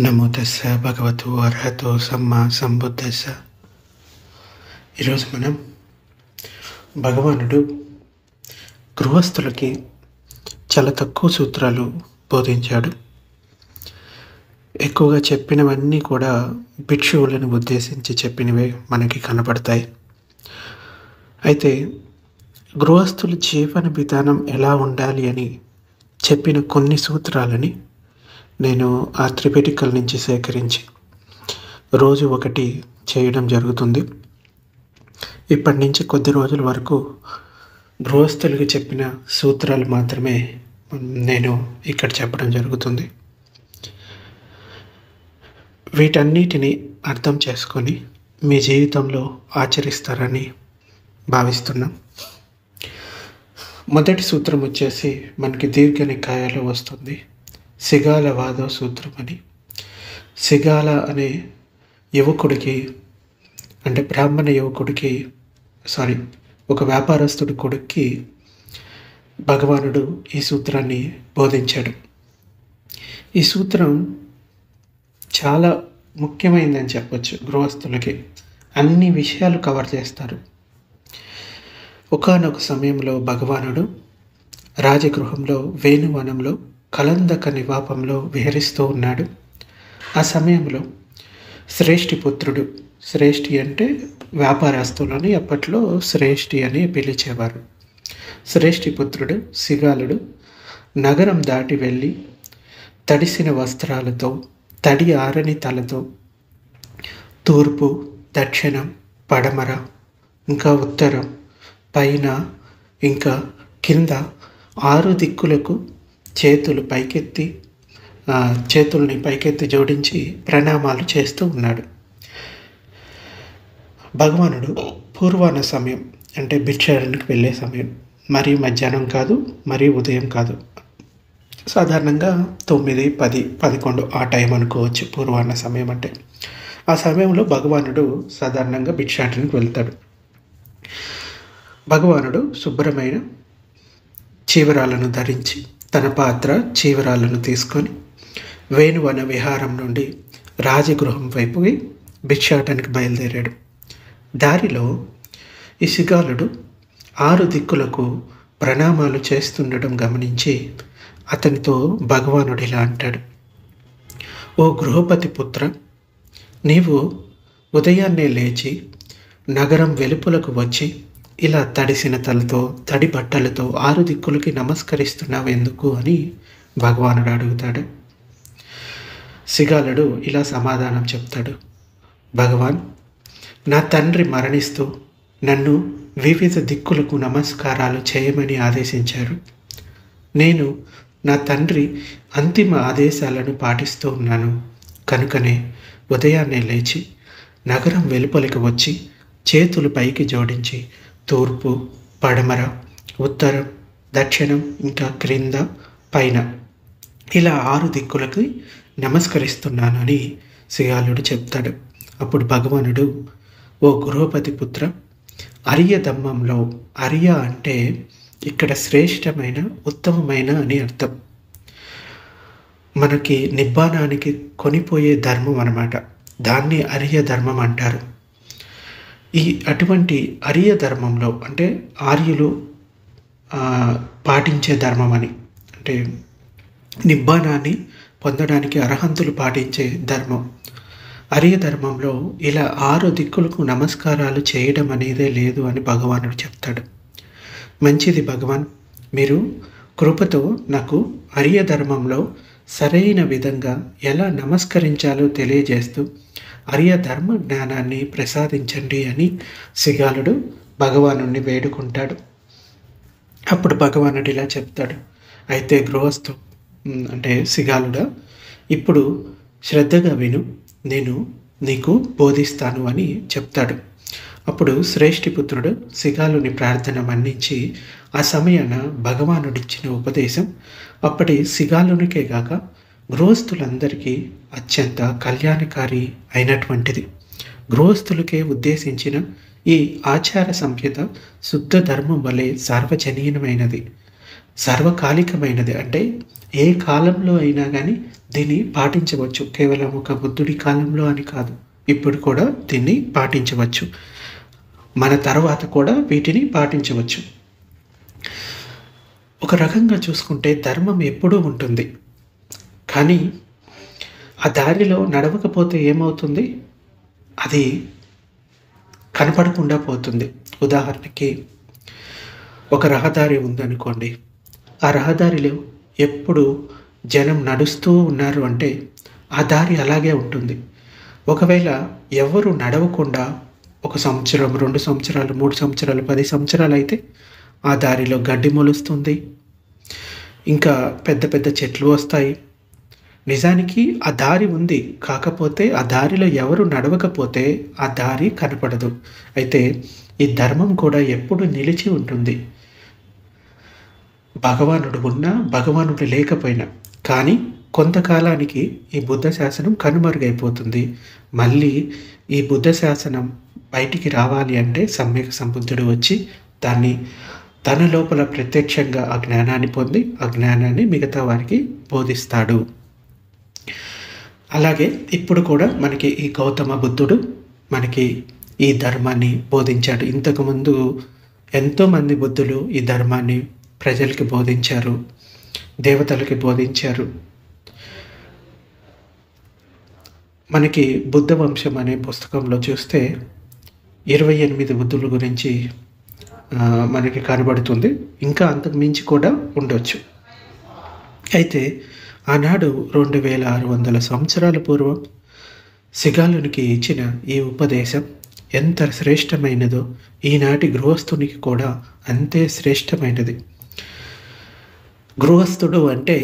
నమో తస్స భగవతు అర్హతో సమ్మా సంబుద్ధస్స. ఈరోజు మనం భగవానుడు గృహస్థులకి చాలా తక్కువ సూత్రాలు బోధించాడు. ఎక్కువగా చెప్పినవన్నీ కూడా భిక్షువులను ఉద్దేశించి చెప్పినవే మనకి కనపడతాయి. అయితే గృహస్థుల జీవన విధానం ఎలా ఉండాలి అని చెప్పిన కొన్ని సూత్రాలని నేను ఆ త్రిపిటికల్ నుంచి సేకరించి రోజు ఒకటి చేయడం జరుగుతుంది. ఇప్పటి నుంచి కొద్ది రోజుల వరకు గృహస్థులకు చెప్పిన సూత్రాలు మాత్రమే నేను ఇక్కడ చెప్పడం జరుగుతుంది. వీటన్నిటిని అర్థం చేసుకొని మీ జీవితంలో ఆచరిస్తారని భావిస్తున్నాం. మొదటి సూత్రం వచ్చేసి మనకి దీర్ఘనికాయలో వస్తుంది, సిగాల వాదో సూత్రం అని. సిగాల అనే యువకుడికి, అంటే బ్రాహ్మణ యువకుడికి, ఒక వ్యాపారస్తుడి కొడుక్కి భగవానుడు ఈ సూత్రాన్ని బోధించాడు. ఈ సూత్రం చాలా ముఖ్యమైనదని చెప్పొచ్చు. గృహస్థులకి అన్ని విషయాలు కవర్ చేస్తారు. ఒకానొక సమయంలో భగవానుడు రాజగృహంలో వేణువనంలో కలందక నివాపంలో విహరిస్తూ ఉన్నాడు. ఆ సమయంలో శ్రేష్ఠి పుత్రుడు, శ్రేష్ఠి అంటే వ్యాపారస్తులని అప్పట్లో శ్రేష్ఠి అని పిలిచేవారు. శ్రేష్ఠి పుత్రుడు సిగాలుడు నగరం దాటి వెళ్ళి తడిసిన వస్త్రాలతో, తడి ఆరని తలతో తూర్పు, దక్షిణం, పడమర, ఇంకా ఉత్తరం, పైన, ఇంకా కింద 6 దిక్కులకు చేతుల్ని పైకెత్తి జోడించి ప్రణామాలు చేస్తూ ఉన్నాడు. భగవానుడు పూర్వాహ్న సమయం, అంటే భిక్షాటనకి వెళ్ళే సమయం, మరీ మధ్యాహ్నం కాదు, మరీ ఉదయం కాదు, సాధారణంగా 9, 10, 11 ఆ టైం అనుకోవచ్చు పూర్వాహ్న సమయం అంటే. ఆ సమయంలో భగవానుడు సాధారణంగా భిక్షాటనకి వెళ్తాడు. భగవానుడు శుభ్రమైన చీవరాలను ధరించి తన పాత్ర చీవరాలను తీసుకొని వేణువన విహారం నుండి రాజగృహం వైపు భిక్షాటనకి బయలుదేరాడు. దారిలో ఈ సిగాలుడు 6 దిక్కులకు ప్రణామాలు చేస్తుండడం గమనించి అతనితో భగవానుడు ఇలా అంటాడు, ఓ గృహపతి పుత్ర, నీవు ఉదయాన్నే లేచి నగరం వెలుపలకు వచ్చి ఇలా తడిసిన తలతో, తడి బట్టలతో 6 దిక్కులకి నమస్కరిస్తున్నావు ఎందుకు అని భగవానుడు అడుగుతాడు. సిగాలుడు ఇలా సమాధానం చెప్తాడు, భగవాన్, నా తండ్రి మరణిస్తూ నన్ను వివిధ దిక్కులకు నమస్కారాలు చేయమని ఆదేశించారు. నేను నా తండ్రి అంతిమ ఆదేశాలను పాటిస్తూ ఉన్నాను. కనుకనే ఉదయాన్నే లేచి నగరం వెలుపలికి వచ్చి చేతులు పైకి జోడించి తూర్పు, పడమర, ఉత్తరం, దక్షిణం, ఇంకా క్రింద, పైన ఇలా 6 దిక్కులకి నమస్కరిస్తున్నాను అని సిగాలుడు చెప్తాడు. అప్పుడు భగవానుడు, ఓ గృహపతి పుత్ర, అర్య ధమ్మంలో, అర్య అంటే ఇక్కడ శ్రేష్టమైన, ఉత్తమమైన అని అర్థం. మనకి నిబ్బానానికి కొనిపోయే ధర్మం అన్నమాట. దాన్ని అర్య ధర్మం అంటారు. అటువంటి అర్య ధర్మంలో, అంటే ఆర్యులు పాటించే ధర్మం అని, అంటే నిబ్బానాన్ని పొందడానికి అర్హంతులు పాటించే ధర్మం. అర్య ధర్మంలో ఇలా 6 దిక్కులకు నమస్కారాలు చేయడం అనేదే లేదు అని భగవానుడు చెప్తాడు. మంచిది భగవాన్, మీరు కృపతో నాకు అర్య ధర్మంలో సరైన విధంగా ఎలా నమస్కరించాలో తెలియజేస్తూ అర్య ధర్మ జ్ఞానాన్ని ప్రసాదించండి అని సిగాలుడు భగవానుడిని వేడుకుంటాడు. అప్పుడు భగవానుడు ఇలా చెప్తాడు, అయితే గృహస్థు, అంటే సిగాలుడా, ఇప్పుడు శ్రద్ధగా విను, నేను నీకు బోధిస్తాను అని చెప్తాడు. అప్పుడు శ్రేష్ఠిపుత్రుడు సిగాలుని ప్రార్థన మన్నించి ఆ సమయాన భగవానుడిచ్చిన ఉపదేశం అప్పటి సిగాలునికే గాక గృహస్థులందరికీ అత్యంత కళ్యాణకారి అయినటువంటిది. గృహస్థులకే ఉద్దేశించిన ఈ ఆచార సంహిత శుద్ధ ధర్మం వలె సార్వజనీయమైనది, సర్వకాలికమైనది, అంటే ఏ కాలంలో అయినా కానీ దీన్ని పాటించవచ్చు. కేవలం ఒక బుద్ధుడి కాలంలో అని కాదు, ఇప్పుడు కూడా దీన్ని పాటించవచ్చు. మన తర్వాత కూడా వీటిని పాటించవచ్చు. ఒక రకంగా చూసుకుంటే ధర్మం ఎప్పుడూ ఉంటుంది, కానీ ఆ దారిలో నడవకపోతే ఏమవుతుంది? అది కనపడకుండా పోతుంది. ఉదాహరణకి ఒక రహదారి ఉందనుకోండి, ఆ రహదారిలో ఎప్పుడు జనం నడుస్తూ ఉన్నారు అంటే ఆ దారి అలాగే ఉంటుంది. ఒకవేళ ఎవరు నడవకుండా 1 సంవత్సరం, 2 సంవత్సరాలు, 3 సంవత్సరాలు, 10 సంవత్సరాలు అయితే ఆ దారిలో గడ్డి మొలుస్తుంది, ఇంకా పెద్ద పెద్ద చెట్లు వస్తాయి. నిజానికి ఆ దారి ఉంది, కాకపోతే ఆ దారిలో ఎవరు నడవకపోతే ఆ దారి కనపడదు. అయితే ఈ ధర్మం కూడా ఎప్పుడు నిలిచి ఉంటుంది. భగవానుడు ఉన్నా, భగవానుడు లేకపోయినా, కానీ కొంతకాలానికి ఈ బుద్ధ శాసనం కనుమరుగైపోతుంది. మళ్ళీ ఈ బుద్ధ శాసనం బయటికి రావాలి అంటే సమ్యక్ సంబుద్ధుడు వచ్చి దాన్ని తన లోపల ప్రత్యక్షంగా ఆ జ్ఞానాన్ని పొంది ఆ జ్ఞానాన్ని మిగతా వారికి బోధిస్తాడు. అలాగే ఇప్పుడు కూడా మనకి ఈ గౌతమ బుద్ధుడు మనకి ఈ ధర్మాన్ని బోధించాడు. ఇంతకుముందు ఎంతోమంది బుద్ధులు ఈ ధర్మాన్ని ప్రజలకి బోధించారు, దేవతలకి బోధించారు. మనకి బుద్ధ వంశం అనే పుస్తకంలో చూస్తే 28 బుద్ధుల గురించి మనకి కనబడుతుంది. ఇంకా అంతకు మించి కూడా ఉండొచ్చు. అయితే ఆనాడు 2600 సంవత్సరాల పూర్వం సిగాలునికి ఇచ్చిన ఈ ఉపదేశం ఎంత శ్రేష్టమైనదో ఈనాటి గృహస్థునికి కూడా అంతే శ్రేష్టమైనది. గృహస్థుడు అంటే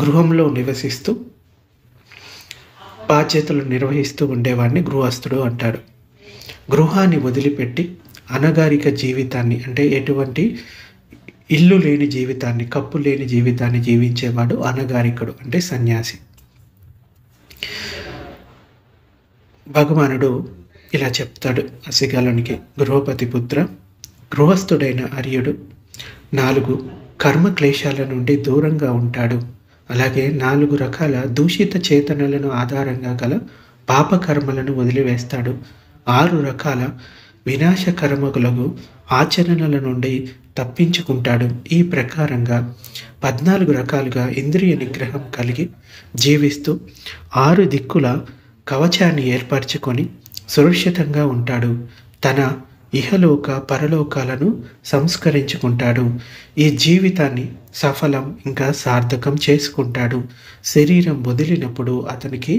గృహంలో నివసిస్తూ బాధ్యతలు నిర్వహిస్తూ ఉండేవాడిని గృహస్థుడు అంటాడు. గృహాన్ని వదిలిపెట్టి అనగారిక జీవితాన్ని, అంటే ఎటువంటి ఇల్లు లేని జీవితాన్ని, కప్పు లేని జీవితాన్ని జీవించేవాడు అనగారికుడు, అంటే సన్యాసి. భగవానుడు ఇలా చెప్తాడు అసిగాలునికి, గృహపతి పుత్ర, గృహస్థుడైన ఆర్యుడు 4 కర్మ క్లేశాల నుండి దూరంగా ఉంటాడు. అలాగే 4 రకాల దూషిత చేతనలను ఆధారంగా గల పాపకర్మలను వదిలివేస్తాడు. 6 రకాల వినాశకర్మలకు ఆచరణల నుండి తప్పించుకుంటాడు. ఈ ప్రకారంగా 14 రకాలుగా ఇంద్రియ నిగ్రహం కలిగి జీవిస్తూ 6 దిక్కుల కవచాన్ని ఏర్పరచుకొని సురక్షితంగా ఉంటాడు. తన ఇహలోక పరలోకాలను సంస్కరించుకుంటాడు. ఈ జీవితాన్ని సఫలం ఇంకా సార్థకం చేసుకుంటాడు. శరీరం వదిలినప్పుడు అతనికి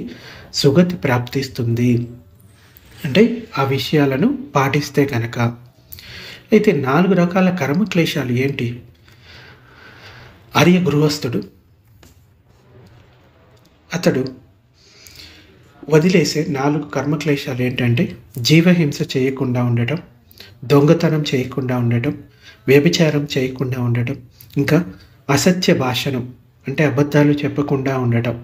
సుగతి ప్రాప్తిస్తుంది. అంటే ఆ విషయాలను పాటిస్తే కనుక. అయితే 4 రకాల కర్మక్లేశాలు ఏంటి? ఆర్య గృహస్థుడు అతడు వదిలేసే 4 కర్మక్లేశాలు ఏంటంటే జీవహింస చేయకుండా ఉండటం, దొంగతనం చేయకుండా ఉండటం, వ్యభిచారం చేయకుండా ఉండటం, ఇంకా అసత్య భాషణం అంటే అబద్ధాలు చెప్పకుండా ఉండటం.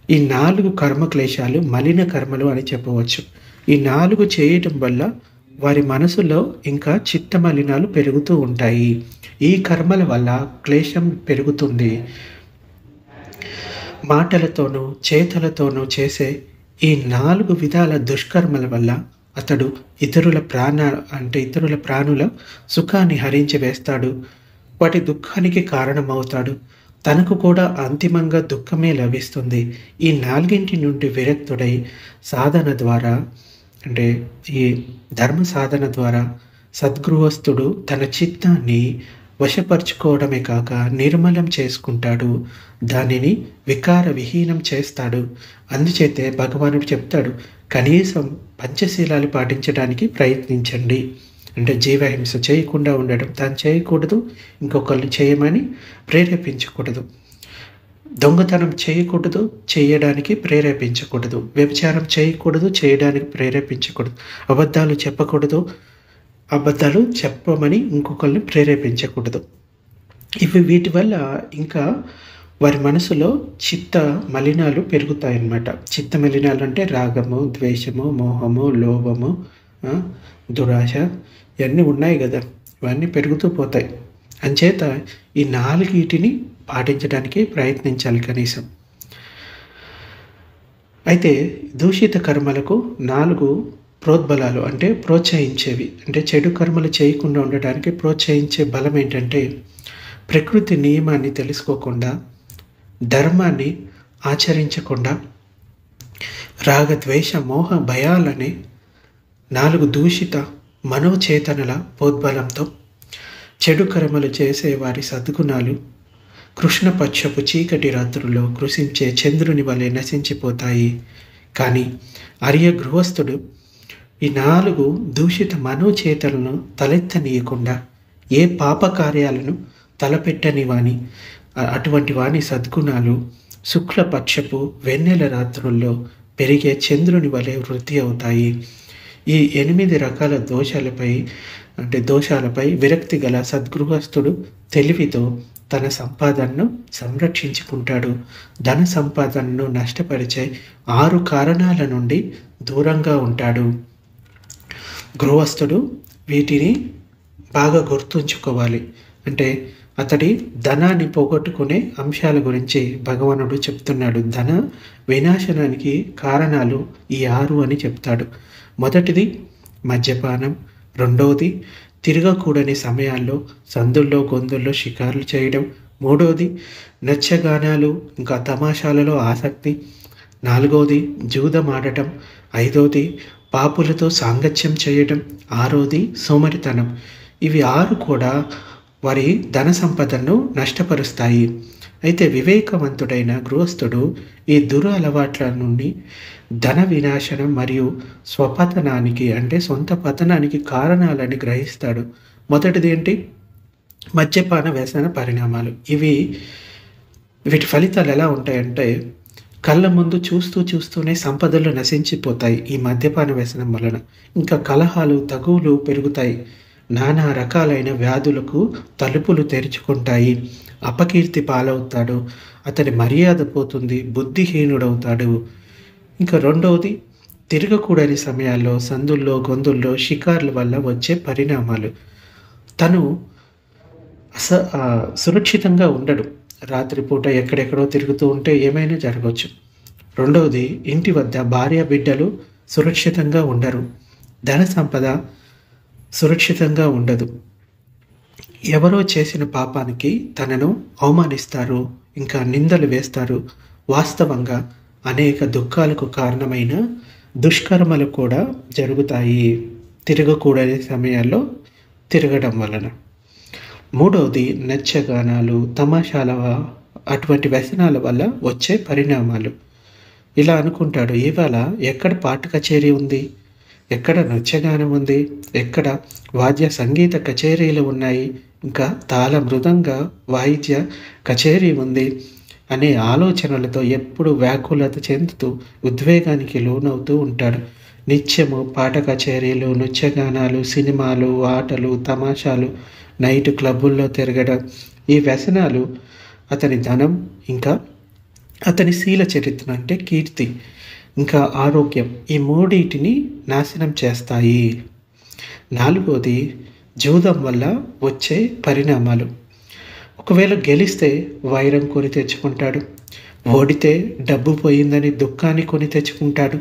ఈ 4 కర్మక్లేశాలు మలిన కర్మలు అని చెప్పవచ్చు. ఈ 4 చేయటం వల్ల వారి మనసులో ఇంకా చిత్త మలినాలు పెరుగుతూ ఉంటాయి. ఈ కర్మల వల్ల క్లేశం పెరుగుతుంది. మాటలతోనూ చేతలతోనూ చేసే ఈ 4 విధాల దుష్కర్మల వల్ల అతడు ఇతరుల ప్రాణుల సుఖాన్ని హరించి వేస్తాడు. వాటి దుఃఖానికి కారణమవుతాడు. తనకు కూడా అంతిమంగా దుఃఖమే లభిస్తుంది. ఈ 4 నుండి విరక్తుడై సాధన ద్వారా, అంటే ఈ ధర్మ సాధన ద్వారా సద్గృహస్థుడు తన చిత్తాన్ని వశపరుచుకోవడమే కాక నిర్మలం చేసుకుంటాడు. దానిని వికార విహీనం చేస్తాడు. అందుచేతే భగవానుడు చెప్తాడు, కనీసం పంచశీలాలు పాటించడానికి ప్రయత్నించండి. అంటే జీవహింస చేయకుండా ఉండడం, తాను చేయకూడదు, ఇంకొకరిని చేయమని ప్రేరేపించకూడదు. దొంగతనం చేయకూడదు, చేయడానికి ప్రేరేపించకూడదు. వ్యభిచారం చేయకూడదు, చేయడానికి ప్రేరేపించకూడదు. అబద్ధాలు చెప్పకూడదు, అబద్ధాలు చెప్పమని ఇంకొకరిని ప్రేరేపించకూడదు. వీటి వల్ల ఇంకా వారి మనసులో చిత్త మలినాలు పెరుగుతాయన్నమాట. చిత్త మలినాలు అంటే రాగము, ద్వేషము, మోహము, లోభము, దురాశ ఇవన్నీ ఉన్నాయి కదా, ఇవన్నీ పెరుగుతూ పోతాయి. అంచేత ఈ 4 వీటిని పాటించడానికి ప్రయత్నించాలి కనీసం. అయితే దూషిత కర్మలకు 4 ప్రోద్బలాలు, అంటే ప్రోత్సహించేవి, అంటే చెడు కర్మలు చేయకుండా ఉండటానికి ప్రోత్సహించే బలం ఏంటంటే, ప్రకృతి నియమాన్ని తెలుసుకోకుండా, ధర్మాన్ని ఆచరించకుండా, రాగద్వేష మోహ భయాలనే 4 దూషిత మనోచేతనల ప్రోద్బలంతో చెడు కర్మలు చేసే వారి సద్గుణాలు కృష్ణపక్షపు చీకటి రాత్రుల్లో కృషించే చంద్రుని వలె నశించిపోతాయి. కానీ ఆర్య గృహస్థుడు ఈ 4 దూషిత మనోచేతలను తలెత్తనీయకుండా ఏ పాపకార్యాలను తలపెట్టని వాని అటువంటి వాని సద్గుణాలు శుక్లపక్షపు వెన్నెల రాత్రుల్లో పెరిగే చంద్రుని వలె వృద్ధి అవుతాయి. ఈ 8 రకాల దోషాలపై విరక్తి గల సద్గృహస్థుడు తెలివితో తన సంపాదనను సంరక్షించుకుంటాడు. ధన సంపాదనను నష్టపరిచే 6 కారణాల నుండి దూరంగా ఉంటాడు. గృహస్థుడు వీటిని బాగా గుర్తుంచుకోవాలి. అంటే అతడి ధనాన్ని పోగొట్టుకునే అంశాల గురించి భగవానుడు చెప్తున్నాడు. ధన వినాశనానికి కారణాలు ఈ 6 అని చెప్తాడు. మొదటిది మద్యపానం, రెండవది తిరగకూడని సమయాల్లో సందుల్లో గొంతుల్లో షికారులు చేయడం, మూడవది నృత్యగానాలు ఇంకా తమాషాలలో ఆసక్తి, నాలుగవది జూదం ఆడటం, ఐదవది పాపులతో సాంగత్యం చేయడం, ఆరోది సోమరితనం. ఇవి 6 కూడా వారి ధన సంపదను నష్టపరుస్తాయి. అయితే వివేకవంతుడైన గృహస్థుడు ఈ అలవాట్ల నుండి ధన వినాశనం మరియు స్వపతనానికి, అంటే సొంత పతనానికి కారణాలని గ్రహిస్తాడు. మొదటిది ఏంటి? మద్యపాన వ్యసన పరిణామాలు. వీటి ఫలితాలు ఎలా ఉంటాయంటే, కళ్ళ ముందు చూస్తూనే సంపదలు నశించిపోతాయి ఈ మద్యపాన వ్యసనం వలన. ఇంకా కలహాలు తగువులు పెరుగుతాయి. నానా రకాలైన వ్యాధులకు తలుపులు తెరుచుకుంటాయి. అపకీర్తి పాలవుతాడు. అతని మర్యాద పోతుంది. బుద్ధిహీనుడవుతాడు. ఇంకా రెండవది తిరగకూడని సమయాల్లో సందుల్లో గొంతుల్లో షికార్ల వల్ల వచ్చే పరిణామాలు. తను సురక్షితంగా ఉండడు. రాత్రిపూట ఎక్కడెక్కడో తిరుగుతూ ఉంటే ఏమైనా జరగవచ్చు. రెండవది ఇంటి వద్ద భార్య బిడ్డలు సురక్షితంగా ఉండరు. ధన సంపద సురక్షితంగా ఉండదు. ఎవరో చేసిన పాపానికి తనను అవమానిస్తారు, ఇంకా నిందలు వేస్తారు. వాస్తవంగా అనేక దుఃఖాలకు కారణమైన దుష్కర్మలు కూడా జరుగుతాయి తిరగకూడని సమయాల్లో తిరగడం వలన. మూడవది నృత్యగానాలు, తమాషాల అటువంటి వ్యసనాల వల్ల వచ్చే పరిణామాలు. ఇలా అనుకుంటాడు, ఇవాళ ఎక్కడ పాట కచేరీ ఉంది, ఎక్కడ నృత్యగానం ఉంది, ఎక్కడ వాద్య సంగీత కచేరీలు ఉన్నాయి, ఇంకా తాళ మృదంగ వాయిద్య కచేరీ ఉంది అనే ఆలోచనలతో ఎప్పుడు వ్యాకులత చెందుతూ ఉద్వేగానికి లోనవుతూ ఉంటాడు. నిత్యము పాట కచేరీలు, నృత్యగానాలు, సినిమాలు, ఆటలు, తమాషాలు, నైట్ క్లబ్బుల్లో తిరగడం, ఈ వ్యసనాలు అతని ధనం, ఇంకా అతని శీల చరిత్ర అంటే కీర్తి, ఇంకా ఆరోగ్యం, ఈ మూడింటిని నాశనం చేస్తాయి. నాలుగోది జూదం వల్ల వచ్చే పరిణామాలు. ఒకవేళ గెలిస్తే వైరం కొని తెచ్చుకుంటాడు. ఓడితే డబ్బు పోయిందని దుఃఖాన్ని కొని తెచ్చుకుంటాడు.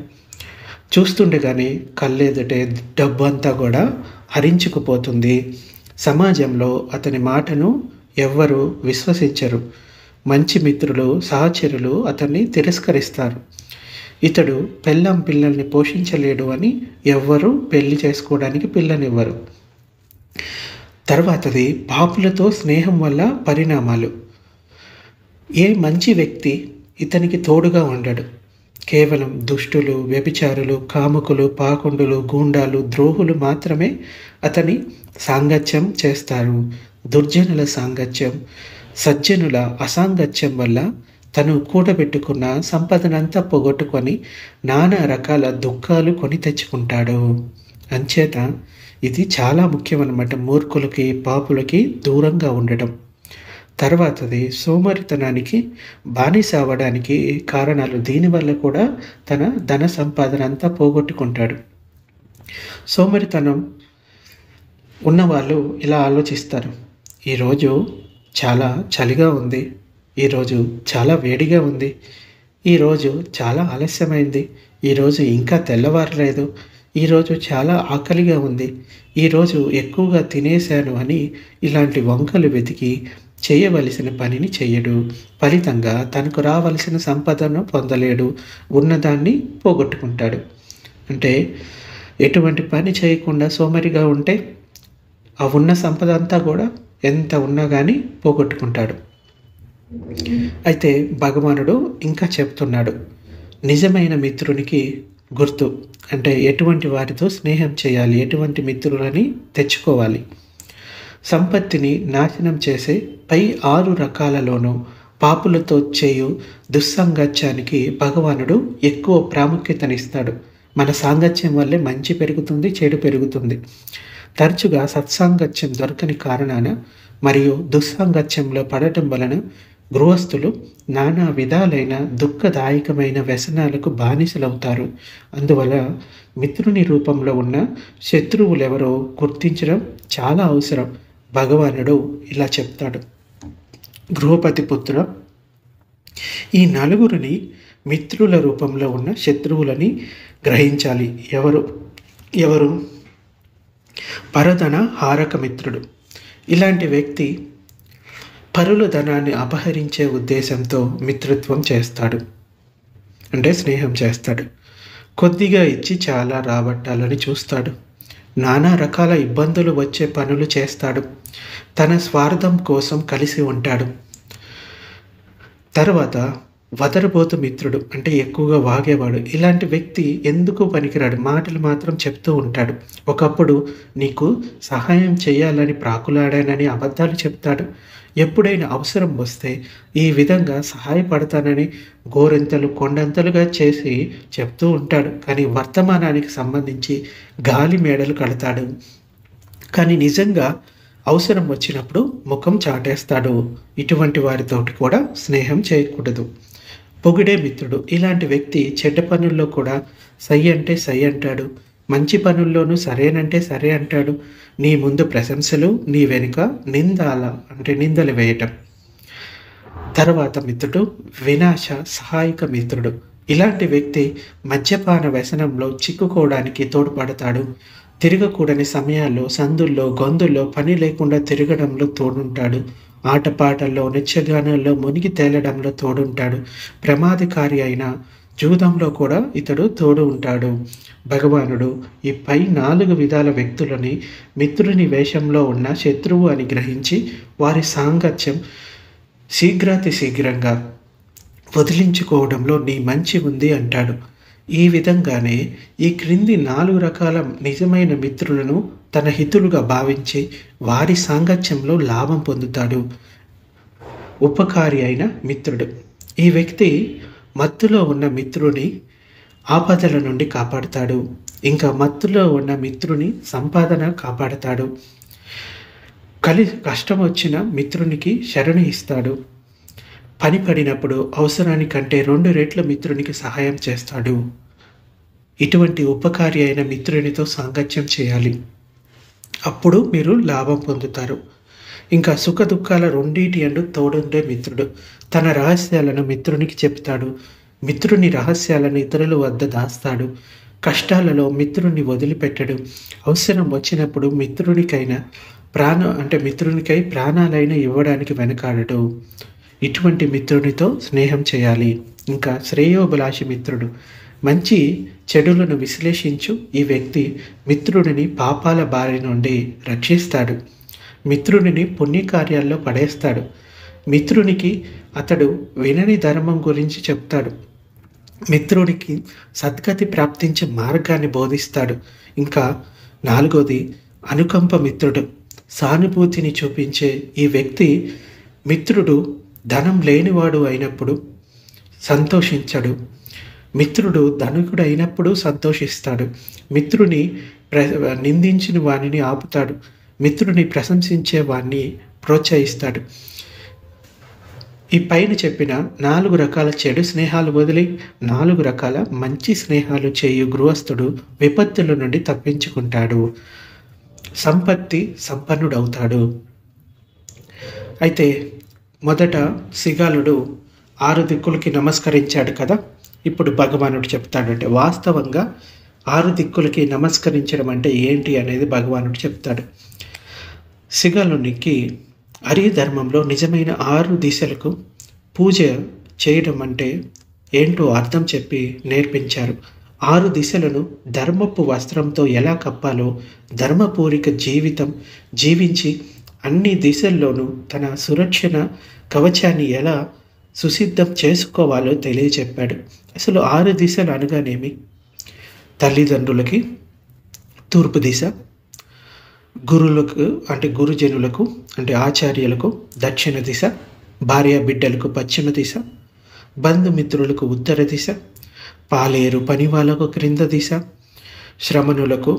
చూస్తుండగానే కళ్ళెదుటే డబ్బు అంతా కూడా హరించుకుపోతుంది. సమాజంలో అతని మాటను ఎవ్వరూ విశ్వసించరు. మంచి మిత్రులు, సహచరులు అతన్ని తిరస్కరిస్తారు. ఇతడు పిల్లల్ని పోషించలేడు అని ఎవ్వరూ పెళ్లి చేసుకోవడానికి పిల్లనివ్వరు. తర్వాతది పాపులతో స్నేహం వల్ల పరిణామాలు. ఏ మంచి వ్యక్తి ఇతనికి తోడుగా ఉండడు. కేవలం దుష్టులు, వ్యభిచారులు, కాముకులు, పాకుండులు, గూండాలు, ద్రోహులు మాత్రమే అతని సాంగత్యం చేస్తారు. దుర్జనుల సాంగత్యం, సజ్జనుల అసాంగత్యం వల్ల తను కూడబెట్టుకున్న సంపదనంతా పోగొట్టుకొని నానా రకాల దుఃఖాలు కొని తెచ్చుకుంటాడు. అంచేత ఇది చాలా ముఖ్యమన్నమాట, మూర్ఖులకి పాపులకి దూరంగా ఉండటం. తర్వాతది సోమరితనానికి బానిస అవ్వడానికి కారణాలు. దీనివల్ల కూడా తన ధన సంపాదన అంతా పోగొట్టుకుంటాడు. సోమరితనం ఉన్నవాళ్ళు ఇలా ఆలోచిస్తారు, ఈరోజు చాలా చలిగా ఉంది, ఈరోజు చాలా వేడిగా ఉంది, ఈరోజు చాలా ఆలస్యమైంది, ఈరోజు ఇంకా తెల్లవారలేదు, ఈరోజు చాలా ఆకలిగా ఉంది, ఈరోజు ఎక్కువగా తినేశాను అని ఇలాంటి వంకలు వెతికి చేయవలసిన పనిని చెయ్యడు. ఫలితంగా తనకు రావలసిన సంపదను పొందలేడు, ఉన్నదాన్ని పోగొట్టుకుంటాడు. అంటే ఎటువంటి పని చేయకుండా సోమరిగా ఉంటే ఆ ఉన్న సంపద అంతా కూడా ఎంత ఉన్నా కానీ పోగొట్టుకుంటాడు. అయితే భగవానుడు ఇంకా చెప్తున్నాడు, నిజమైన మిత్రునికి గుర్తు అంటే ఎటువంటి వారితో స్నేహం చేయాలి, ఎటువంటి మిత్రులని తెచ్చుకోవాలి. సంపత్తిని నాశనం చేసే పై 6 రకాలలోనూ పాపులతో చేయు దుస్సంగత్యానికి భగవానుడు ఎక్కువ ప్రాముఖ్యతనిస్తాడు. మన సాంగత్యం వల్లే మంచి పెరుగుతుంది, చెడు పెరుగుతుంది. తరచుగా సత్సాంగత్యం దొరకని కారణాన మరియు దుస్సాంగత్యంలో పడటం వలన గృహస్థులు నానా విధాలైన దుఃఖదాయకమైన వ్యసనాలకు బానిసలవుతారు. అందువల్ల మిత్రుని రూపంలో ఉన్న శత్రువులెవరో గుర్తించడం చాలా అవసరం. భగవానుడు ఇలా చెప్తాడు, గృహపతి పుత్ర, ఈ 4 మిత్రుల రూపంలో ఉన్న శత్రువులని గ్రహించాలి. ఎవరు? పరధన హారక మిత్రుడు. ఇలాంటి వ్యక్తి పరుల ధనాన్ని అపహరించే ఉద్దేశంతో మిత్రత్వం చేస్తాడు, అంటే స్నేహం చేస్తాడు. కొద్దిగా ఇచ్చి చాలా రాబట్టాలని చూస్తాడు. నానా రకాల ఇబ్బందులు వచ్చే పనులు చేస్తాడు. తన స్వార్థం కోసం కలిసి ఉంటాడు. తర్వాత వదరబోతు మిత్రుడు, అంటే ఎక్కువగా వాగేవాడు. ఇలాంటి వ్యక్తి ఎందుకు పనికిరాడు, మాటలు మాత్రం చెప్తూ ఉంటాడు. ఒకప్పుడు నీకు సహాయం చేయాలని ప్రాకులాడానని అబద్ధాలు చెప్తాడు. ఎప్పుడైనా అవసరం వస్తే ఈ విధంగా సహాయపడతానని గోరెంతలు కొండంతలుగా చేసి చెప్తూ ఉంటాడు. కానీ వర్తమానానికి సంబంధించి గాలి మేడలు కడతాడు. కానీ నిజంగా అవసరం వచ్చినప్పుడు ముఖం చాటేస్తాడు. ఇటువంటి వారితోటి కూడా స్నేహం చేయకూడదు. పొగిడే మిత్రుడు. ఇలాంటి వ్యక్తి చెడ్డ పనుల్లో కూడా సై అంటే సై అంటాడు, మంచి పనుల్లోనూ సరేనంటే సరే అంటాడు. నీ ముందు ప్రశంసలు, నీ వెనుక నిందలు వేయటం. తర్వాత మిత్రుడు వినాశ సహాయక మిత్రుడు. ఇలాంటి వ్యక్తి మద్యపాన వ్యసనంలో చిక్కుకోవడానికి తోడ్పడతాడు. తిరగకూడని సమయాల్లో సందుల్లో గొంతుల్లో పని లేకుండా తిరగడంలో తోడుంటాడు. ఆటపాటల్లో నిత్యగానాల్లో మునిగి తేలడంలో తోడుంటాడు. ప్రమాదకారి అయిన జూదంలో కూడా ఇతడు తోడు ఉంటాడు. భగవానుడు ఈ పై 4 విధాల వ్యక్తులని మిత్రుని వేషంలో ఉన్న శత్రువు అని గ్రహించి వారి సాంగత్యం శీఘ్రంగా వదిలించుకోవడంలో నీ మంచి ఉంది అంటాడు. ఈ విధంగానే ఈ క్రింది 4 రకాల నిజమైన మిత్రులను తన హితులుగా భావించి వారి సాంగత్యంలో లాభం పొందుతాడు. ఉపకారి అయిన మిత్రుడు. ఈ వ్యక్తి మత్తులో ఉన్న మిత్రుని ఆపదల నుండి కాపాడుతాడు. ఇంకా మత్తులో ఉన్న మిత్రుని సంపాదన కాపాడతాడు. కష్టం వచ్చిన మిత్రునికి శరణు ఇస్తాడు. పని పడినప్పుడు అవసరానికంటే 2 రెట్ల మిత్రునికి సహాయం చేస్తాడు. ఇటువంటి ఉపకారి అయిన మిత్రునితో సాంగత్యం చేయాలి. అప్పుడు మీరు లాభం పొందుతారు. ఇంకా సుఖ దుఃఖాల రెండింటి అందు తోడుండే మిత్రుడు. తన రహస్యాలను మిత్రునికి చెప్తాడు. మిత్రుని రహస్యాలను ఇతరుల వద్ద దాస్తాడు. కష్టాలలో మిత్రుని వదిలిపెట్టడు. అవసరం వచ్చినప్పుడు మిత్రునికై ప్రాణాలైన ఇవ్వడానికి వెనకాడడు. ఇటువంటి మిత్రునితో స్నేహం చేయాలి. ఇంకా శ్రేయోభిలాషి మిత్రుడు. మంచి చెడులను విశ్లేషించు ఈ వ్యక్తి మిత్రుడిని పాపాల బారి నుండి రక్షిస్తాడు. మిత్రుడిని పుణ్యకార్యాల్లో పడేస్తాడు. మిత్రునికి అతడు వినని ధర్మం గురించి చెప్తాడు. మిత్రుడికి సద్గతి ప్రాప్తించే మార్గాన్ని బోధిస్తాడు. ఇంకా 4వది అనుకంప మిత్రుడు. సానుభూతిని చూపించే ఈ వ్యక్తి మిత్రుడు ధనం లేనివాడు అయినప్పుడు సంతోషించడు. మిత్రుడు ధనికుడు అయినప్పుడు సంతోషిస్తాడు. మిత్రుని నిందించిన వాణిని ఆపుతాడు. మిత్రుని ప్రశంసించే వాణ్ణి ప్రోత్సహిస్తాడు. ఈ పైన చెప్పిన 4 రకాల చెడు స్నేహాలు వదిలి 4 రకాల మంచి స్నేహాలు చేయు గృహస్థుడు విపత్తుల నుండి తప్పించుకుంటాడు, సంపన్నుడవుతాడు. అయితే మొదట సిగాలుడు 6 దిక్కులకి నమస్కరించాడు కదా. ఇప్పుడు భగవానుడు చెప్తాడంటే వాస్తవంగా 6 దిక్కులకి నమస్కరించడం అంటే ఏంటి అనేది భగవానుడు చెప్తాడు. సిగాలునికి అరీ ధర్మంలో నిజమైన 6 దిశలకు పూజ చేయడం అంటే ఏంటో అర్థం చెప్పి నేర్పించారు. 6 దిశలను ధర్మపు వస్త్రంతో ఎలా కప్పాలో, ధర్మపూరిక జీవితం జీవించి అన్ని దిశల్లోనూ తన సురక్షణ కవచాన్ని ఎలా సుసిద్ధం చేసుకోవాలో తెలియచెప్పాడు. అసలు 6 దిశలు అనగానేమి? తల్లిదండ్రులకి తూర్పు దిశ, గురువులకు అంటే గురుజనులకు అంటే ఆచార్యులకు దక్షిణ దిశ, భార్య బిడ్డలకు పశ్చిమ దిశ, బంధుమిత్రులకు ఉత్తర దిశ, పాలేరు పని వాళ్ళకు క్రింద దిశ, శ్రమణులకు,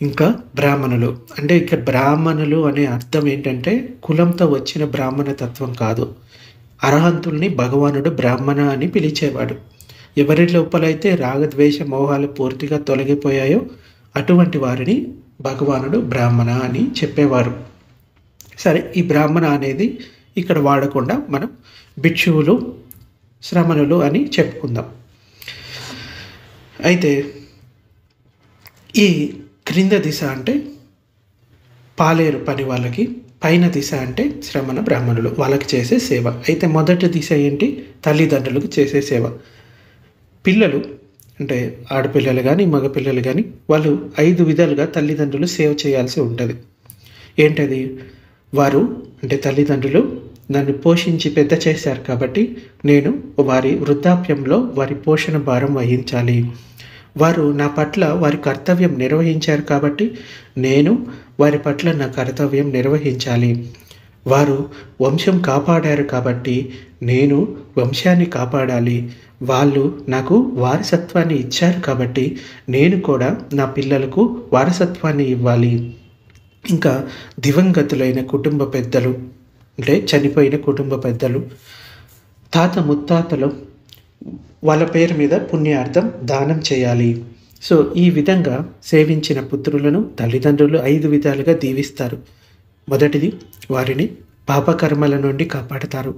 ఇంకా బ్రాహ్మణులు. అంటే ఇక్కడ బ్రాహ్మణులు అనే అర్థం ఏంటంటే కులంతో వచ్చిన బ్రాహ్మణ తత్వం కాదు. అర్హంతుల్ని భగవానుడు బ్రాహ్మణ అని పిలిచేవాడు. ఎవరి లోపలైతే రాగద్వేష మోహాలు పూర్తిగా తొలగిపోయాయో అటువంటి వారిని భగవానుడు బ్రాహ్మణ అని చెప్పేవారు. సరే, ఈ బ్రాహ్మణ అనేది ఇక్కడ వాడకుండా మనం భిక్షువులు, శ్రమణులు అని చెప్పుకుందాం. అయితే ఈ క్రింద దిశ అంటే పాలేరు పని వాళ్ళకి, పైన దిశ అంటే శ్రమణ బ్రాహ్మణులు వాళ్ళకి చేసే సేవ. అయితే మొదటి దిశ ఏంటి? తల్లిదండ్రులకు చేసే సేవ. పిల్లలు అంటే ఆడపిల్లలు కానీ మగపిల్లలు కానీ వాళ్ళు 5 విధాలుగా తల్లిదండ్రులు సేవ చేయాల్సి ఉంటుంది. ఏంటది? వారు అంటే తల్లిదండ్రులు నన్ను పోషించి పెద్ద చేశారు కాబట్టి నేను వారి వృద్ధాప్యంలో వారి పోషణ భారం వహించాలి. వారు నా పట్ల వారి కర్తవ్యం నిర్వహించారు కాబట్టి నేను వారి పట్ల నా కర్తవ్యం నిర్వహించాలి. వారు వంశం కాపాడారు కాబట్టి నేను వంశాన్ని కాపాడాలి. వాళ్ళు నాకు వారసత్వాన్ని ఇచ్చారు కాబట్టి నేను కూడా నా పిల్లలకు వారసత్వాన్ని ఇవ్వాలి. ఇంకా దివంగతులైన కుటుంబ పెద్దలు అంటే చనిపోయిన కుటుంబ పెద్దలు, తాత ముత్తాతలు వాళ్ళ పేరు మీద పుణ్యార్థం దానం చేయాలి. సో ఈ విధంగా సేవించిన పుత్రులను తల్లిదండ్రులు 5 విధాలుగా దీవిస్తారు. మొదటిది, వారిని పాపకర్మల నుండి కాపాడతారు.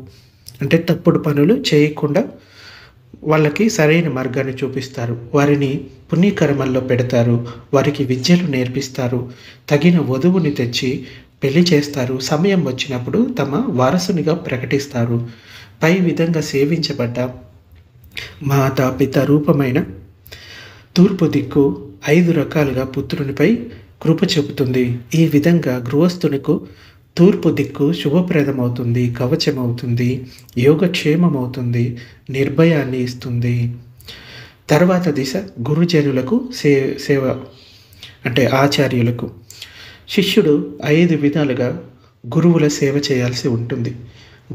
అంటే తప్పుడు పనులు చేయకుండా వాళ్ళకి సరైన మార్గాన్ని చూపిస్తారు. వారిని పుణ్యకర్మల్లో పెడతారు. వారికి విద్యలు నేర్పిస్తారు. తగిన వధువుని తెచ్చి పెళ్లి చేస్తారు. సమయం వచ్చినప్పుడు తమ వారసునిగా ప్రకటిస్తారు. పై విధంగా సేవించబడ్డ మాతా పిత రూపమైన తూర్పు దిక్కు 5 రకాలుగా పుత్రునిపై కృప చెబుతుంది. ఈ విధంగా గృహస్థునికు తూర్పు దిక్కు శుభప్రదమవుతుంది, కవచమవుతుంది, యోగక్షేమమవుతుంది, నిర్భయాన్ని ఇస్తుంది. తర్వాత దిశ గురుజనులకు సేవ అంటే ఆచార్యులకు. శిష్యుడు 5 విధాలుగా గురువుల సేవ చేయాల్సి ఉంటుంది.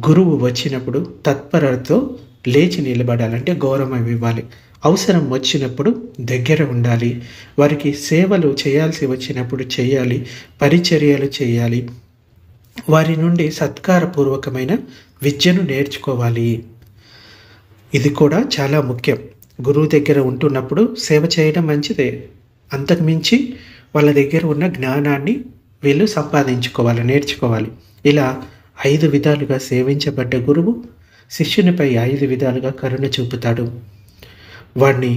గురువు వచ్చినప్పుడు తత్పరతో లేచి నిలబడాలంటే గౌరవం ఇవ్వాలి. అవసరం వచ్చినప్పుడు దగ్గర ఉండాలి. వారికి సేవలు చేయాల్సి వచ్చినప్పుడు చేయాలి. పరిచర్యలు చేయాలి. వారి నుండి సత్కారపూర్వకమైన విద్యను నేర్చుకోవాలి. ఇది కూడా చాలా ముఖ్యం. గురువు దగ్గర ఉంటున్నప్పుడు సేవ చేయడం మంచిదే. అంతకుమించి వాళ్ళ దగ్గర ఉన్న జ్ఞానాన్ని వీళ్ళు సంపాదించుకోవాలి, నేర్చుకోవాలి. ఇలా 5 విధాలుగా సేవించబడ్డ గురువు శిష్యునిపై 5 విధాలుగా కరుణ చూపుతాడు. వాణ్ణి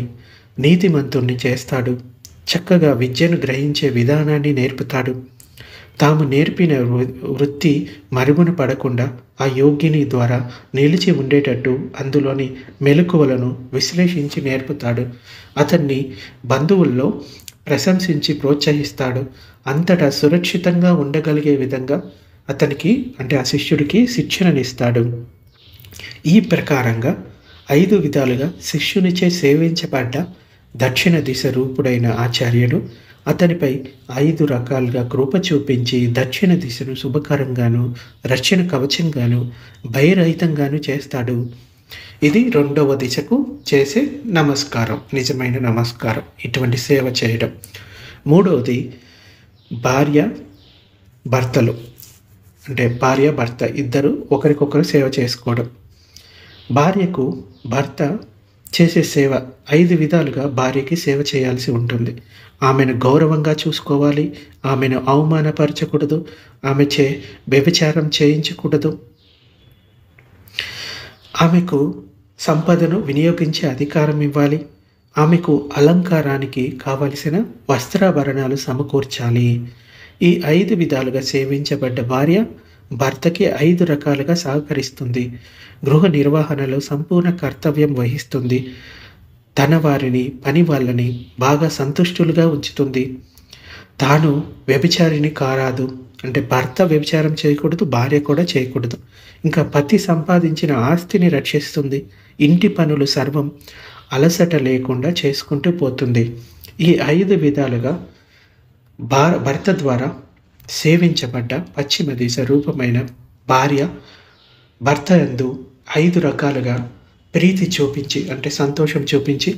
నీతిమంతుణ్ణి చేస్తాడు. చక్కగా విద్యను గ్రహించే విధానాన్ని నేర్పుతాడు. తాము నేర్పిన వృత్తి మరుగున పడకుండా ఆ యోగిని ద్వారా నిలిచి ఉండేటట్టు అందులోని మెలకువలను విశ్లేషించి నేర్పుతాడు. అతన్ని బంధువుల్లో ప్రశంసించి ప్రోత్సహిస్తాడు. అంతటా సురక్షితంగా ఉండగలిగే విధంగా అతనికి అంటే ఆ శిష్యుడికి శిక్షణనిస్తాడు. ఈ ప్రకారంగా 5 విధాలుగా శిష్యునిచే సేవించబడ్డ దక్షిణ దిశ రూపుడైన ఆచార్యుడు అతనిపై 5 రకాలుగా కృప చూపించి దక్షిణ దిశను శుభకరంగాను, రక్షణ కవచంగాను, భయరహితంగాను చేస్తాడు. ఇది 2వ దిశకు చేసే నమస్కారం, నిజమైన నమస్కారం, ఇటువంటి సేవ చేయడం. 3వది భార్య భర్తలు అంటే భార్య భర్త ఇద్దరు ఒకరికొకరు సేవ చేసుకోవడం. భార్యకు భర్త చేసే సేవ 5 విధాలుగా భార్యకి సేవ చేయాల్సి ఉంటుంది. ఆమెను గౌరవంగా చూసుకోవాలి. ఆమెను అవమానపరచకూడదు. ఆమెచే వ్యభిచారం చేయించకూడదు. ఆమెకు సంపదను వినియోగించే అధికారం ఇవ్వాలి. ఆమెకు అలంకారానికి కావలసిన వస్త్రాభరణాలు సమకూర్చాలి. ఈ 5 విధాలుగా సేవించబడ్డ భార్య భర్తకి 5 రకాలుగా సహకరిస్తుంది. గృహ నిర్వహణలో సంపూర్ణ కర్తవ్యం వహిస్తుంది. తన వారిని, పని వాళ్ళని బాగా సంతుష్టులుగా ఉంచుతుంది. తాను వ్యభిచారిని కారాదు, అంటే భర్త వ్యభిచారం చేయకూడదు, భార్య కూడా చేయకూడదు. ఇంకా పతి సంపాదించిన ఆస్తిని రక్షిస్తుంది. ఇంటి పనులు సర్వం అలసట లేకుండా చేసుకుంటూ పోతుంది. ఈ 5 విధాలుగా భర్త ద్వారా సేవించబడ్డ పశ్చిమ దిశ రూపమైన భార్య భర్త యందు 5 రకాలుగా ప్రీతి చూపించి, అంటే సంతోషం చూపించి,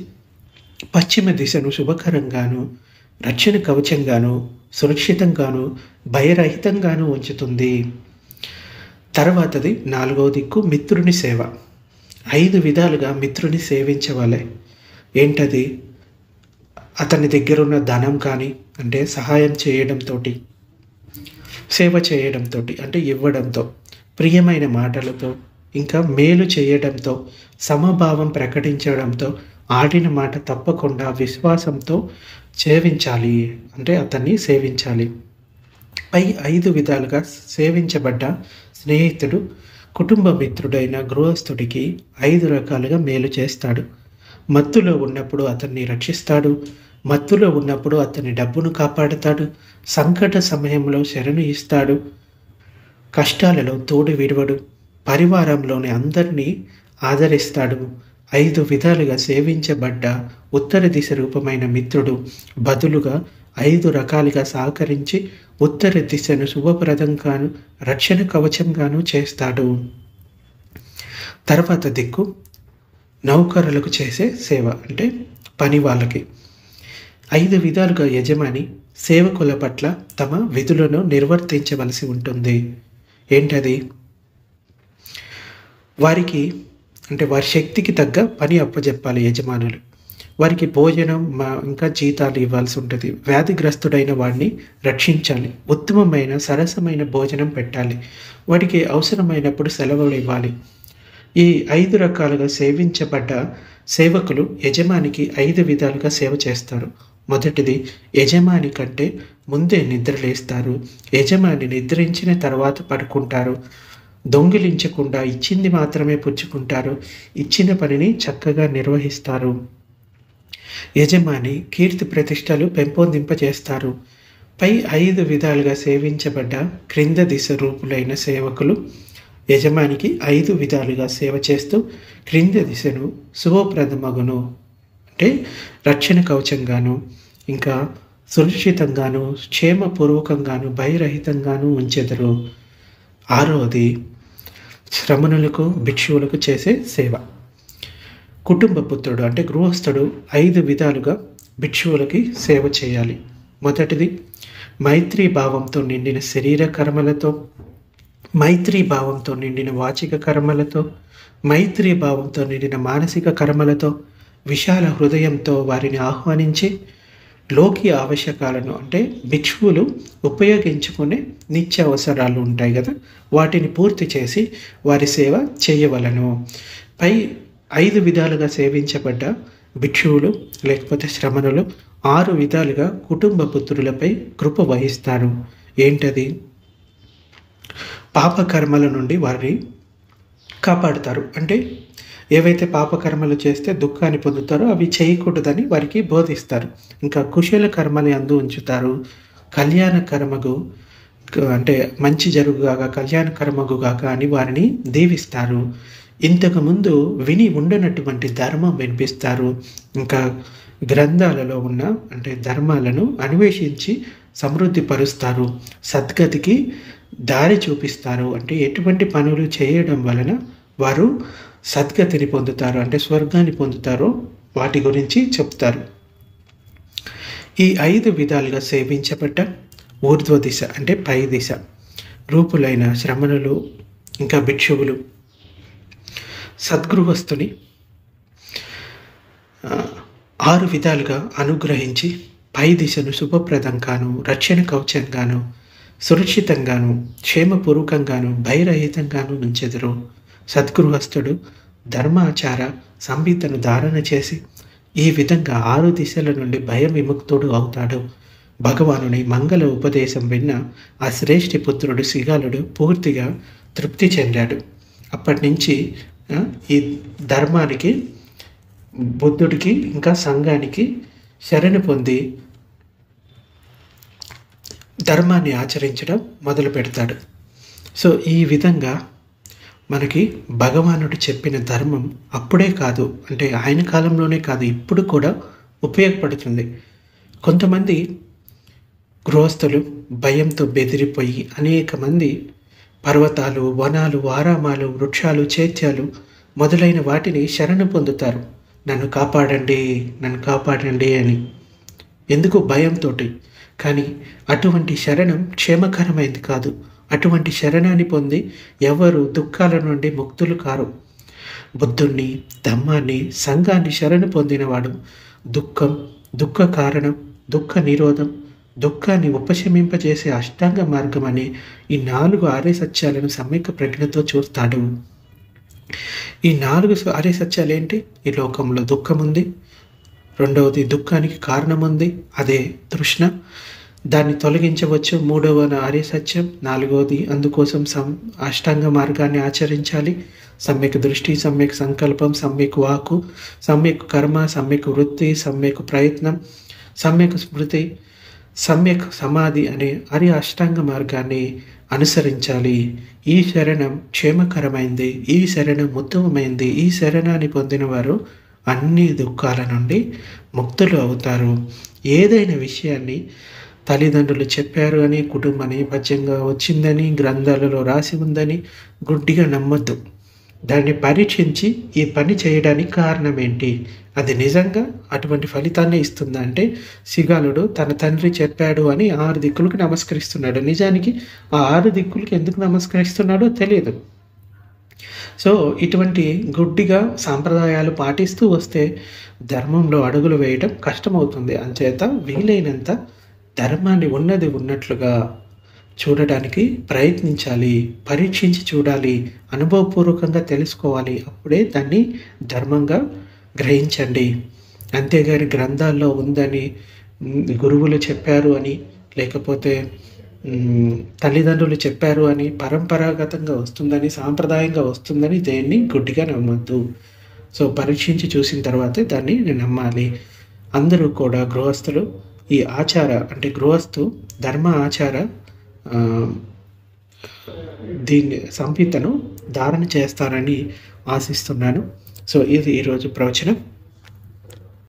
పశ్చిమ దిశను శుభకరంగాను, రక్షణ కవచంగాను, సురక్షితంగాను, భయరహితంగాను ఉంచుతుంది. తర్వాతది 4వ దిక్కు మిత్రుని సేవ. 5 విధాలుగా మిత్రుని సేవించవాలి. ఏంటది? అతని దగ్గరున్న ధనం కానీ, అంటే సహాయం చేయడంతో, సేవ చేయడంతో, అంటే ఇవ్వడంతో, ప్రియమైన మాటలతో, ఇంకా మేలు చేయడంతో, సమభావం ప్రకటించడంతో, ఆడిన మాట తప్పకుండా విశ్వాసంతో సేవించాలి, అంటే అతన్ని సేవించాలి. పై 5 విధాలుగా సేవించబడ్డ స్నేహితుడు కుటుంబ మిత్రుడైన గృహస్థుడికి 5 రకాలుగా మేలు చేస్తాడు. మత్తులో ఉన్నప్పుడు అతన్ని రక్షిస్తాడు. మత్తులో ఉన్నప్పుడు అతని డబ్బును కాపాడుతాడు. సంకట సమయంలో శరణు ఇస్తాడు. కష్టాలలో తోడు విడవడు. పరివారంలోని అందరినీ ఆదరిస్తాడు. 5 విధాలుగా సేవించబడ్డ ఉత్తర దిశ రూపమైన మిత్రుడు బదులుగా 5 రకాలుగా సహకరించి ఉత్తర దిశను శుభప్రదంగాను, రక్షణ కవచంగాను చేస్తాడు. తర్వాత దిక్కు నౌకరులకు చేసే సేవ, అంటే పని వాళ్ళకి. 5 విధాలుగా యజమాని సేవకుల పట్ల తమ విధులను నిర్వర్తించవలసి ఉంటుంది. ఏంటది? వారికి, అంటే వారి శక్తికి తగ్గ పని అప్పజెప్పాలి యజమానులు. వారికి భోజనం ఇంకా జీతాలు ఇవ్వాల్సి ఉంటుంది. వ్యాధిగ్రస్తుడైన వాడిని రక్షించాలి. ఉత్తమమైన సరసమైన భోజనం పెట్టాలి. వాడికి అవసరమైనప్పుడు సెలవులు ఇవ్వాలి. ఈ 5 రకాలుగా సేవించబడ్డ సేవకులు యజమానికి 5 విధాలుగా సేవ చేస్తారు. మొదటిది, యజమాని కంటే ముందే నిద్రలేస్తారు. యజమాని నిద్రించిన తర్వాత పడుకుంటారు. దొంగిలించకుండా ఇచ్చింది మాత్రమే పుచ్చుకుంటారు. ఇచ్చిన పనిని చక్కగా నిర్వహిస్తారు. యజమాని కీర్తి ప్రతిష్టలు పెంపొందింపజేస్తారు. పై 5 విధాలుగా సేవించబడ్డ క్రింద దిశ రూపులైన సేవకులు యజమానికి 5 విధాలుగా సేవ చేస్తూ క్రింద దిశను శుభప్రదమగును, అంటే రక్షణ కవచంగాను, ఇంకా సురక్షితంగాను, క్షేమపూర్వకంగాను, భయరహితంగాను ఉంచెదరు. 6వది శ్రమణులకు, భిక్షువులకు చేసే సేవ. కుటుంబ పుత్రుడు, అంటే గృహస్థుడు 5 విధాలుగా భిక్షువులకి సేవ చేయాలి. మొదటిది, మైత్రీ భావంతో నిండిన శరీర కర్మలతో, మైత్రీ భావంతో నిండిన వాచిక కర్మలతో, మైత్రీ భావంతో నిండిన మానసిక కర్మలతో, విశాల హృదయంతో వారిని ఆహ్వానించి లోకి ఆవశ్యకాలను, అంటే భిక్షువులు ఉపయోగించుకునే నిత్య అవసరాలు ఉంటాయి కదా, వాటిని పూర్తి చేసి వారి సేవ చేయవలను. పై 5 విధాలుగా సేవించబడ్డ భిక్షువులు లేకపోతే శ్రమణులు 6 విధాలుగా కుటుంబ పుత్రులపై కృప వహిస్తారు. ఏంటది? పాపకర్మల నుండి వారిని కాపాడుతారు. అంటే ఏవైతే పాపకర్మలు చేస్తే దుఃఖాన్ని పొందుతారో అవి చేయకూడదని వారికి బోధిస్తారు. ఇంకా కుశల కర్మని అందు ఉంచుతారు. కళ్యాణ కర్మకు, అంటే మంచి జరుగుగాక, కళ్యాణ కర్మగుగాక అని వారిని దీవిస్తారు. ఇంతకుముందు విని ఉండనటువంటి ధర్మం వినిపిస్తారు. ఇంకా గ్రంథాలలో ఉన్న, అంటే ధర్మాలను అన్వేషించి సమృద్ధి పరుస్తారు. సద్గతికి దారి చూపిస్తారు. అంటే ఎటువంటి పనులు చేయడం వలన వారు సద్గతిని పొందుతారు, అంటే స్వర్గాన్ని పొందుతారో వాటి గురించి చెప్తారు. ఈ 5 విధాలుగా సేవించబడ్డ ఊర్ధ్వ దిశ, అంటే పై దిశ రూపులైన శ్రమణులు ఇంకా భిక్షువులు సద్గృహస్థుని 6 విధాలుగా అనుగ్రహించి పై దిశను శుభప్రదంగాను, రక్షణ కవచంగాను, సురక్షితంగాను, క్షేమపూర్వకంగాను, భయరహితంగాను ఉంచెదరు. సద్గృహస్థుడు ధర్మాచార సంహితను ధారణ చేసి ఈ విధంగా 6 దిశల నుండి భయ విముక్తుడు అవుతాడు. భగవానుని మంగళ ఉపదేశం విన్న ఆ శ్రేష్ఠి పుత్రుడు సిగాలుడు పూర్తిగా తృప్తి చెందాడు. అప్పటి నుంచి ఈ ధర్మానికి, బుద్ధుడికి ఇంకా సంఘానికి శరణు పొంది ధర్మాన్ని ఆచరించడం మొదలు పెడతాడు. సో ఈ విధంగా మనకి భగవానుడు చెప్పిన ధర్మం అప్పుడే కాదు, అంటే ఆయన కాలంలోనే కాదు, ఇప్పుడు కూడా ఉపయోగపడుతుంది. కొంతమంది గృహస్థులు భయంతో బెదిరిపోయి అనేక మంది పర్వతాలు, వనాలు, ఆరామాలు, వృక్షాలు, చైత్యాలు మొదలైన వాటిని శరణు పొందుతారు. నన్ను కాపాడండి, నన్ను కాపాడండి అని. ఎందుకు? భయంతో. కానీ అటువంటి శరణం క్షేమకరమైంది కాదు. అటువంటి శరణాన్ని పొంది ఎవరు దుఃఖాల నుండి ముక్తులు కారు. బుద్ధుణ్ణి, ధమ్మాన్ని, సంఘాన్ని శరణు పొందినవాడు దుఃఖ కారణం, దుఃఖ నిరోధం, దుఃఖాన్ని ఉపశమింపజేసే అష్టాంగ మార్గం అనే ఈ 4 ఆర్య సత్యాలను సమ్యక్ ప్రజ్ఞతో చూస్తాడు. ఈ 4 ఆర్య సత్యాలు ఏంటి? ఈ లోకంలో దుఃఖం ఉంది, రెండవది దుఃఖానికి కారణం ఉంది, అదే తృష్ణ, దాన్ని తొలగించవచ్చు, 3వ ఆర్య సత్యం, 4వది అందుకోసం అష్టాంగ మార్గాన్ని ఆచరించాలి. సమ్యక్ దృష్టి, సమ్యక్ సంకల్పం, సమ్యక్ వాక్కు, సమ్యక్ కర్మ, సమ్యక్ వృత్తి, సమ్యక్ ప్రయత్నం, సమ్యక్ స్మృతి, సమ్యక్ సమాధి అనే అష్టాంగ మార్గాన్ని అనుసరించాలి. ఈ శరణం క్షేమకరమైంది, ఈ శరణం ఉత్తమమైంది. ఈ శరణాన్ని పొందిన వారు అన్ని దుఃఖాల నుండి ముక్తులు అవుతారు. ఏదైనా విషయాన్ని తల్లిదండ్రులు చెప్పారు అని, కుటుంబ నేపథ్యంగా వచ్చిందని, గ్రంథాలలో రాసి ఉందని గుడ్డిగా నమ్మొద్దు. దాన్ని పరీక్షించి ఈ పని చేయడానికి కారణం ఏంటి, అది నిజంగా అటువంటి ఫలితాన్ని ఇస్తుందా అంటే, సిగాలుడు తన తండ్రి చెప్పాడు అని 6 దిక్కులకు నమస్కరిస్తున్నాడు. నిజానికి ఆ 6 దిక్కులకి ఎందుకు నమస్కరిస్తున్నాడో తెలియదు. సో ఇటువంటి గుడ్డిగా సాంప్రదాయాలు పాటిస్తూ వస్తే ధర్మంలో అడుగులు వేయడం కష్టమవుతుంది. అంచేత వీలైనంత ధర్మాన్ని ఉన్నది ఉన్నట్లుగా చూడడానికి ప్రయత్నించాలి, పరీక్షించి చూడాలి, అనుభవపూర్వకంగా తెలుసుకోవాలి. అప్పుడే దాన్ని ధర్మంగా గ్రహించండి. అంతేగాని గ్రంథాల్లో ఉందని, గురువులు చెప్పారు అని, లేకపోతే తల్లిదండ్రులు చెప్పారు అని, పరంపరాగతంగా వస్తుందని, సాంప్రదాయంగా వస్తుందని దేన్ని గుడ్డిగా నమ్మద్దు. సో పరీక్షించి చూసిన తర్వాతే దాన్ని నమ్మాలి. అందరూ కూడా గృహస్థులు ఈ ఆచార, అంటే గృహస్థు ధర్మ ఆచార దీన్ని సంహితను ధారణ చేస్తారని ఆశిస్తున్నాను. సో ఇది ఈరోజు ప్రవచనం.